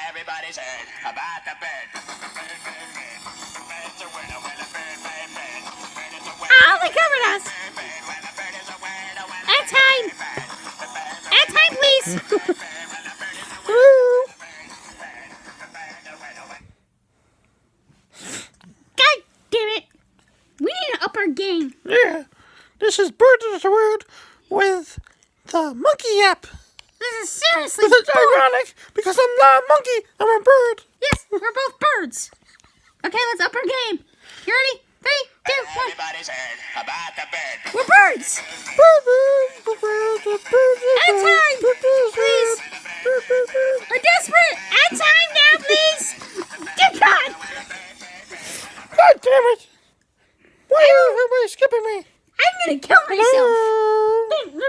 everybody's heard about the bird. Bird's a word, a word, a bird, bird, bird. Bird is a word. Oh, they covered us. Bird is a word, a word. Ad time. Ad time, please. God damn it. We need to up our game. Yeah, this is Bird is a Word with the Monkey app. This is seriously It's boring. ironic because I'm not a monkey, I'm a bird. Yes, we're both birds. Okay, let's up our game. You ready? 3, 2, 1. Everybody's heard about the bird. We're birds. Ad time, please. We're desperate. Ad time now, please. Dear God. God damn it! Why are everybody skipping me? I'm gonna kill myself. No.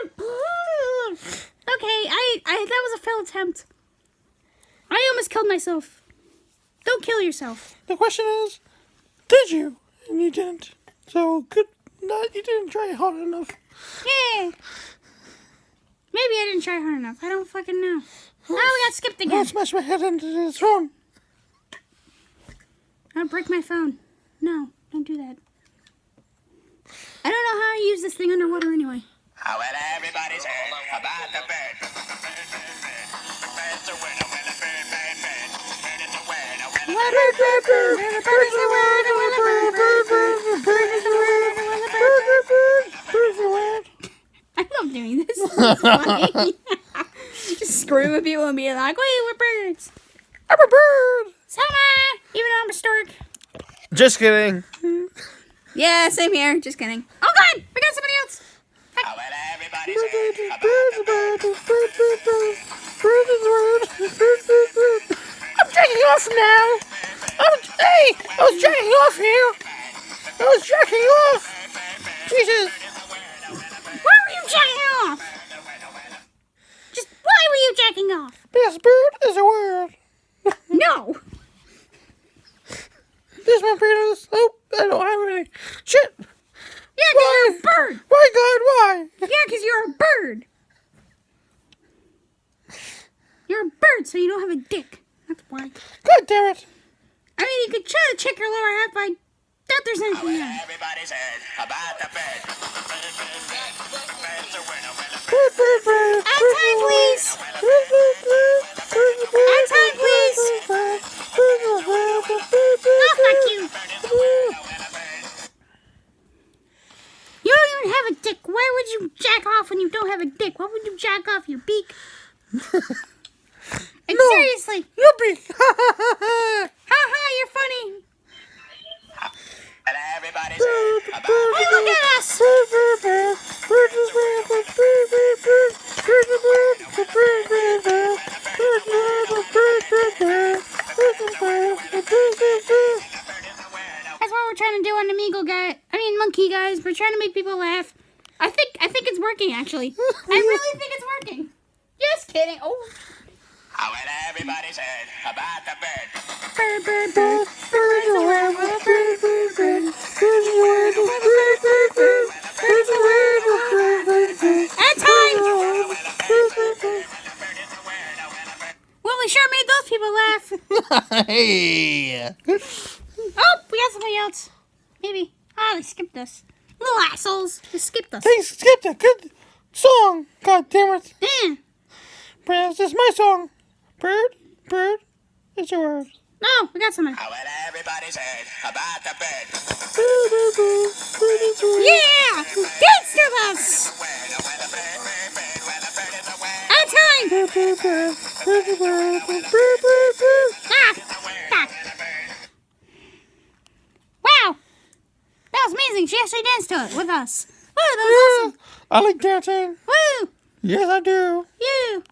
Okay, that was a failed attempt. I almost killed myself. Don't kill yourself. The question is, did you? And you didn't. So good. Not you didn't try hard enough. Yeah. Maybe I didn't try hard enough. I don't fucking know. Oh, we got skipped again. I'll smash my head into this phone. I'll break my phone. No, don't do that. I don't know how I use this thing underwater anyway. Well, everybody's heard about the bird. Bird's a word, a word, a bird, bird, bird. Bird is a word, a word, a word. I love doing this. It's funny. Just scream at people and be like, wait, we're birds. I'm a bird. Selma! Even though I'm a stork. Just kidding. Yeah, same here. Just kidding. Oh, God! We got somebody else. Well, everybody's heard about the bird. I'm jacking off now. Hey, I was jacking off here. I was jacking off. Jesus. Why were you jacking off? Just why were you jacking off? This bird is a word. No. This my penis. Oh, I don't have any. Shit. Yeah, because you're a bird. Why, God, why? Yeah, because you're a bird. You're a bird, so you don't have a dick. That's why. God damn it. I mean, you could try to check your lower half, but I doubt there's anything Well, there. everybody's heard about the bird. Bird's a word, a word, a bird. Bird, bird, bird. Ad time, please. Bird, bird, bird. Bird, bird, Ad time, please. bird, bird, bird, bird, bird, Oh, fuck you. bird. You don't even have a dick. Why would you jack off when you don't have a dick? Why would you jack off your beak? And No. seriously. Yippee. Ha ha, you're funny. Well, everybody's heard about Hey, look at us. Bird, bird, bird. Bird, bird, bird, bird, bird, bird, bird. Bird, bird, bird, bird, bird, bird, bird. Bird, bird, bird, bird, bird, bird. Bird, bird, bird, bird, bird, bird. That's what we're trying to do on Amigo Monkey guys. We're trying to make people laugh. I think it's working actually. I really think it's working. Just kidding. Oh. Well, everybody's heard about the bird. Bird, bird, bird. Bird is a word. Bird, bird, bird. Bird is a word. Bird, bird, bird. Bird is a word. Bird, bird, bird. Ad time. Bird, bird, bird. Well, we sure made those people laugh. Hey. Oh, we got somebody else. Maybe. Oh, they skipped us. Little assholes. They skipped us. They skipped a good song. God damn it. Eh. This is my song. Bird, bird, it's a word. No, we got somebody. Well, everybody's heard about the bird. Bird, bird, bird, bird is a word. Yeah! Gangster us! Ad time! Bird, bird, bird, bird is a word. Bird, bird, bird. Ah! Fuck. Wow! That was amazing. She actually danced to it with us. Woo, that was awesome. I like dancing. Woo! Yes, I do. You!